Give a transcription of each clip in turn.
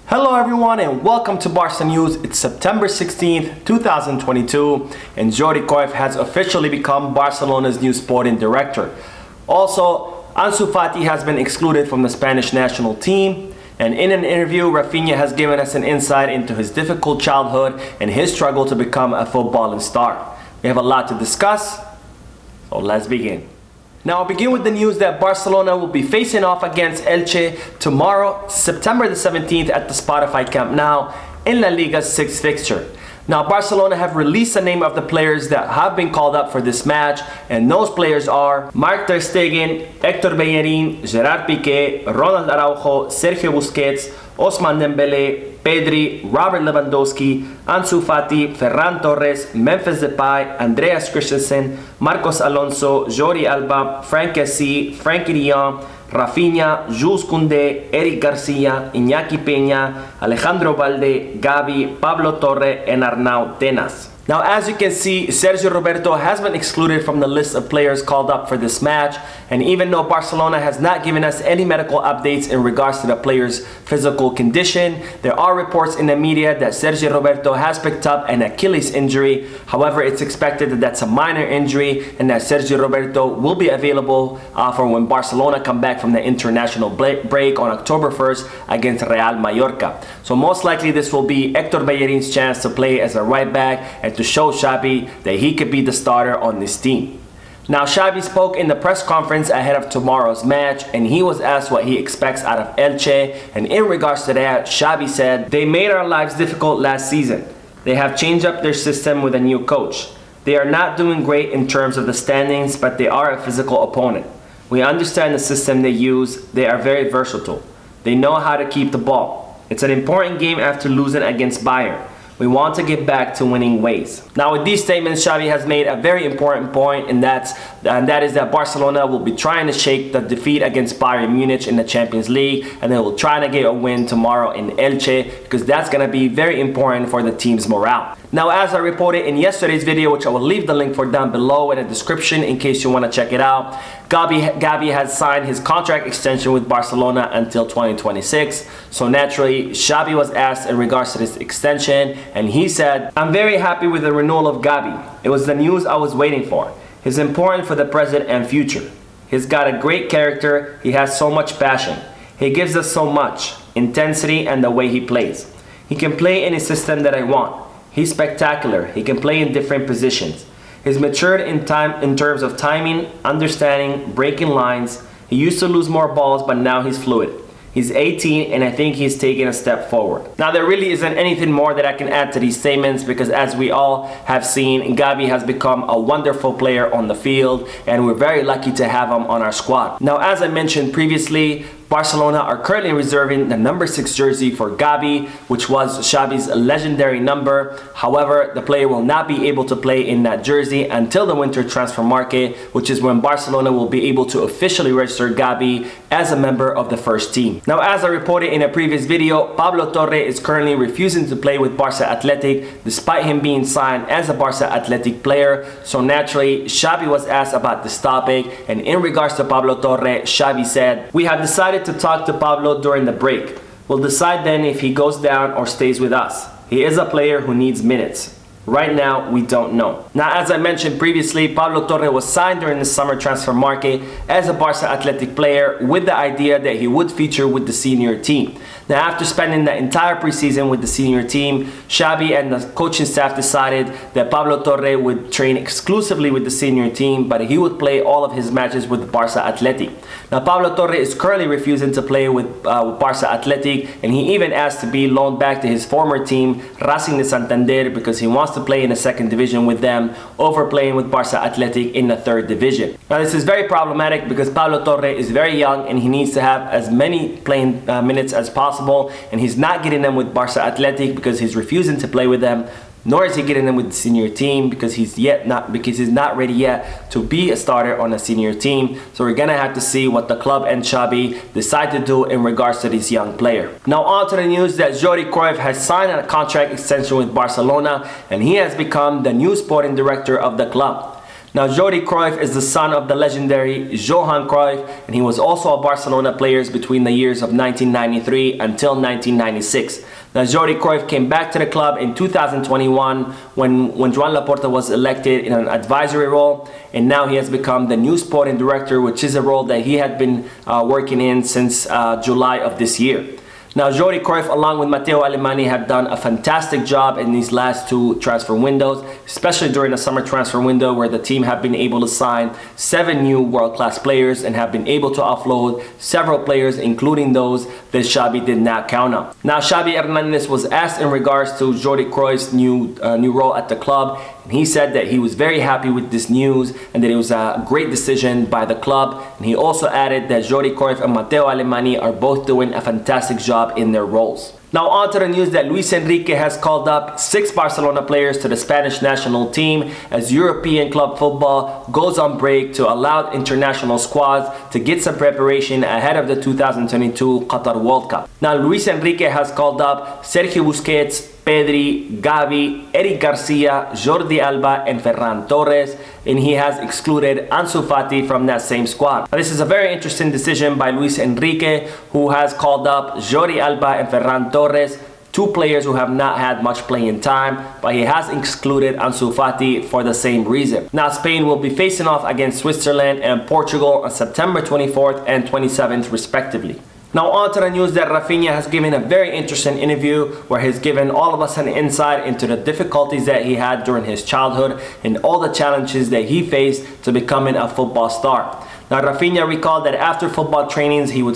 Hello everyone and welcome to Barca News. It's September 16th, 2022 and Jordi Cruyff has officially become Barcelona's new sporting director. Also, Ansu Fati has been excluded from the Spanish national team, and in an interview, Raphinha has given us an insight into his difficult childhood and his struggle to become a footballing star. We have a lot to discuss, so let's begin. Now I'll begin with the news that Barcelona will be facing off against Elche tomorrow, September the 17th at the Spotify Camp Nou in La Liga's 6th fixture. Now Barcelona have released the name of the players that have been called up for this match, and those players are Marc Ter Stegen, Héctor Bellerín, Gerard Piqué, Ronald Araujo, Sergio Busquets, Ousmane Dembélé, Pedri, Robert Lewandowski, Ansu Fati, Ferran Torres, Memphis Depay, Andreas Christensen, Marcos Alonso, Jordi Alba, Frank Kessie, Frankie de Jong, Raphinha, Jules Koundé, Eric Garcia, Iñaki Peña, Alejandro Balde, Gabi, Pablo Torre, and Arnau Tenas. Now, as you can see, Sergio Roberto has been excluded from the list of players called up for this match, and even though Barcelona has not given us any medical updates in regards to the player's physical condition, there are reports in the media that Sergio Roberto has picked up an Achilles injury. However, it's expected that that's a minor injury and that Sergio Roberto will be available for when Barcelona come back from the international break on October 1st against Real Mallorca. So most likely this will be Héctor Bellerin's chance to play as a right back and to show Xavi that he could be the starter on this team. Now Xavi spoke in the press conference ahead of tomorrow's match, and he was asked what he expects out of Elche, and in regards to that, Xavi said, "They made our lives difficult last season. They have changed up their system with a new coach. They are not doing great in terms of the standings, but they are a physical opponent. We understand the system they use. They are very versatile. They know how to keep the ball. It's an important game after losing against Bayern. We want to get back to winning ways." Now with these statements, Xavi has made a very important point, and that is that Barcelona will be trying to shake the defeat against Bayern Munich in the Champions League, and they will try to get a win tomorrow in Elche, because that's going to be very important for the team's morale. Now, as I reported in yesterday's video, which I will leave the link for down below in the description in case you want to check it out, Gabi has signed his contract extension with Barcelona until 2026. So naturally, Xavi was asked in regards to this extension, and he said, "I'm very happy with the renewal of Gabi. It was the news I was waiting for. He's important for the present and future. He's got a great character. He has so much passion. He gives us so much intensity and the way he plays. He can play in a system that I want. He's spectacular. He can play in different positions. He's matured in terms of timing, understanding, breaking lines. He used to lose more balls, but now he's fluid. He's 18, and I think he's taking a step forward." Now, there really isn't anything more that I can add to these statements, because as we all have seen, Gabi has become a wonderful player on the field, and we're very lucky to have him on our squad. Now, as I mentioned previously, Barcelona are currently reserving the number 6 jersey for Gabi, which was Xavi's legendary number. However, the player will not be able to play in that jersey until the winter transfer market, which is when Barcelona will be able to officially register Gabi as a member of the first team. Now, as I reported in a previous video, Pablo Torre is currently refusing to play with Barca Athletic despite him being signed as a Barca Athletic player. So naturally, Xavi was asked about this topic, and in regards to Pablo Torre, Xavi said, "We have decided to talk to Pablo during the break. We'll decide then if he goes down or stays with us. He is a player who needs minutes. Right now, we don't know." Now, as I mentioned previously, Pablo Torre was signed during the summer transfer market as a Barca Athletic player with the idea that he would feature with the senior team. Now, after spending the entire preseason with the senior team, Xavi and the coaching staff decided that Pablo Torre would train exclusively with the senior team, but he would play all of his matches with Barca Athletic. Now, Pablo Torre is currently refusing to play with Barca Athletic, and he even asked to be loaned back to his former team, Racing de Santander, because he wants to play in the second division with them over playing with Barca Athletic in the third division. Now, this is very problematic because Pablo Torre is very young and he needs to have as many playing minutes as possible, and he's not getting them with Barca Athletic because he's refusing to play with them, nor is he getting them with the senior team because he's not ready yet to be a starter on a senior team. So we're gonna have to see what the club and Xavi decide to do in regards to this young player. Now on to the news that Jordi Cruyff has signed a contract extension with Barcelona, and he has become the new sporting director of the club. Now, Jordi Cruyff is the son of the legendary Johan Cruyff, and he was also a Barcelona player between the years of 1993 until 1996. Now, Jordi Cruyff came back to the club in 2021 when Joan Laporta was elected in an advisory role, and now he has become the new sporting director, which is a role that he had been working in since July of this year. Now, Jordi Cruyff, along with Matteo Alemany, have done a fantastic job in these last two transfer windows, especially during the summer transfer window, where the team have been able to sign 7 new world-class players and have been able to offload several players, including those that Xabi did not count on. Now, Xabi Hernandez was asked in regards to Jordi Cruyff's new role at the club, and he said that he was very happy with this news and that it was a great decision by the club. And he also added that Jordi Cruyff and Matteo Alemany are both doing a fantastic job in their roles. Now, on to the news that Luis Enrique has called up 6 Barcelona players to the Spanish national team as European club football goes on break to allow international squads to get some preparation ahead of the 2022 Qatar World Cup. Now, Luis Enrique has called up Sergio Busquets, Pedri, Gabi, Eric Garcia, Jordi Alba, and Ferran Torres, and he has excluded Ansu Fati from that same squad. Now, this is a very interesting decision by Luis Enrique, who has called up Jordi Alba and Ferran Torres, 2 players who have not had much playing time, but he has excluded Ansu Fati for the same reason. Now, Spain will be facing off against Switzerland and Portugal on September 24th and 27th respectively. Now, on to the news that Raphinha has given a very interesting interview where he's given all of us an insight into the difficulties that he had during his childhood and all the challenges that he faced to becoming a football star. Now, Raphinha recalled that after football trainings, he would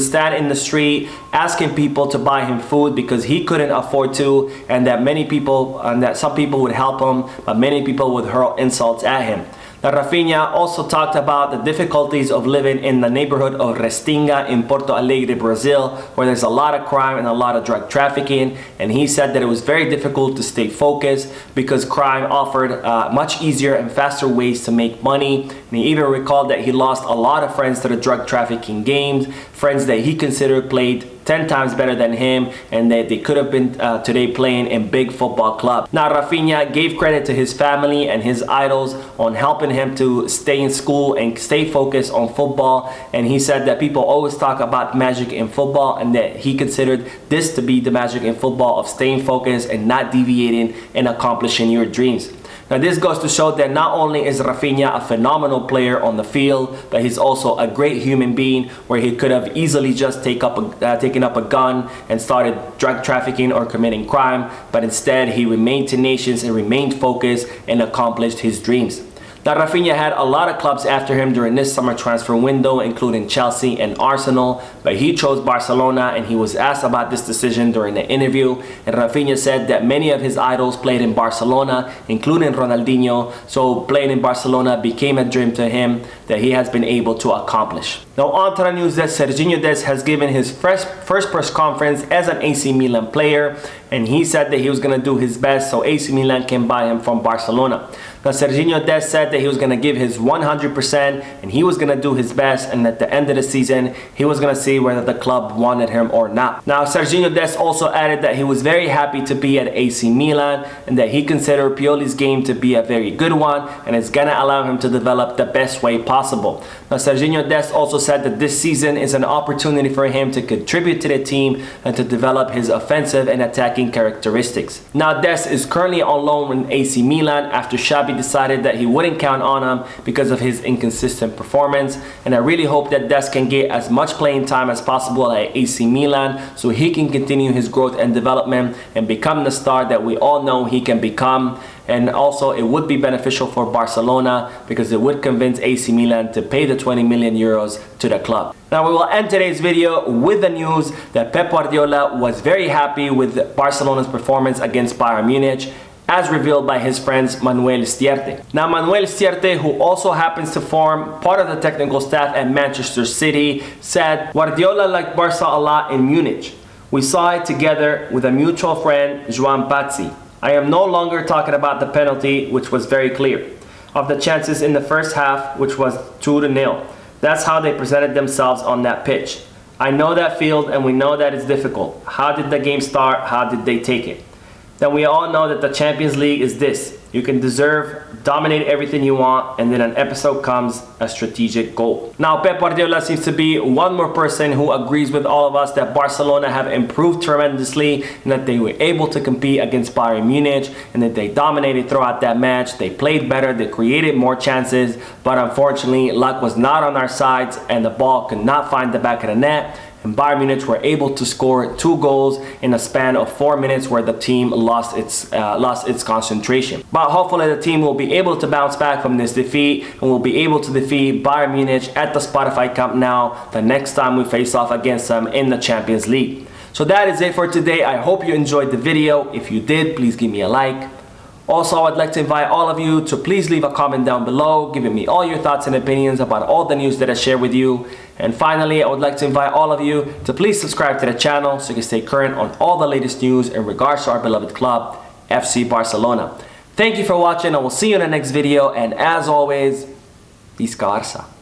stand in the street asking people to buy him food because he couldn't afford to, and that some people would help him, but many people would hurl insults at him. Now, Raphinha also talked about the difficulties of living in the neighborhood of Restinga in Porto Alegre, Brazil, where there's a lot of crime and a lot of drug trafficking, and he said that it was very difficult to stay focused because crime offered much easier and faster ways to make money. And he even recalled that he lost a lot of friends to the drug trafficking games, friends that he considered played 10 times better than him, and that they could have been today playing in big football clubs. Now, Raphinha gave credit to his family and his idols on helping him to stay in school and stay focused on football, and he said that people always talk about magic in football and that he considered this to be the magic in football of staying focused and not deviating and accomplishing your dreams. Now, this goes to show that not only is Raphinha a phenomenal player on the field, but he's also a great human being, where he could have easily just taken up a gun and started drug trafficking or committing crime, but instead he remained tenacious and remained focused and accomplished his dreams. Now, Raphinha had a lot of clubs after him during this summer transfer window, including Chelsea and Arsenal, but he chose Barcelona, and he was asked about this decision during the interview, and Raphinha said that many of his idols played in Barcelona, including Ronaldinho, so playing in Barcelona became a dream to him that he has been able to accomplish. Now, on to the news that Sergio Dest has given his first press conference as an AC Milan player, and he said that he was going to do his best so AC Milan can buy him from Barcelona. Now, Sergio Dest said that he was going to give his 100% and he was going to do his best, and at the end of the season he was going to see whether the club wanted him or not. Now, Sergio Dest also added that he was very happy to be at AC Milan and that he considered Pioli's game to be a very good one, and it's going to allow him to develop the best way possible. Now, Sergio Dest also said that this season is an opportunity for him to contribute to the team and to develop his offensive and attacking characteristics. Now, Dest is currently on loan in AC Milan after Xabi decided that he wouldn't count on him because of his inconsistent performance, and I really hope that Dest can get as much playing time as possible at AC Milan so he can continue his growth and development and become the star that we all know he can become. And also, it would be beneficial for Barcelona because it would convince AC Milan to pay the 20 million euros to the club. Now, we will end today's video with the news that Pep Guardiola was very happy with Barcelona's performance against Bayern Munich, as revealed by his friend Manuel Stierte. Now, Manuel Stierte, who also happens to form part of the technical staff at Manchester City, said Guardiola liked Barca a lot in Munich. We saw it together with a mutual friend, Joan Pazzi. I am no longer talking about the penalty, which was very clear, of the chances in the first half, which was 2-0. That's how they presented themselves on that pitch. I know that field and we know that it's difficult. How did the game start? How did they take it? Then we all know that the Champions League is this. You can dominate everything you want, and then an episode comes a strategic goal. Now, Pep Guardiola seems to be one more person who agrees with all of us that Barcelona have improved tremendously and that they were able to compete against Bayern Munich and that they dominated throughout that match. They played better, they created more chances, but unfortunately, luck was not on our sides and the ball could not find the back of the net. And Bayern Munich were able to score 2 goals in a span of 4 minutes where the team lost its concentration. But hopefully the team will be able to bounce back from this defeat and will be able to defeat Bayern Munich at the Spotify Camp Nou the next time we face off against them in the Champions League. So that is it for today. I hope you enjoyed the video. If you did, please give me a like. Also, I'd like to invite all of you to please leave a comment down below, giving me all your thoughts and opinions about all the news that I share with you. And finally, I would like to invite all of you to please subscribe to the channel so you can stay current on all the latest news in regards to our beloved club, FC Barcelona. Thank you for watching, and we'll see you in the next video. And as always, Visca Barça.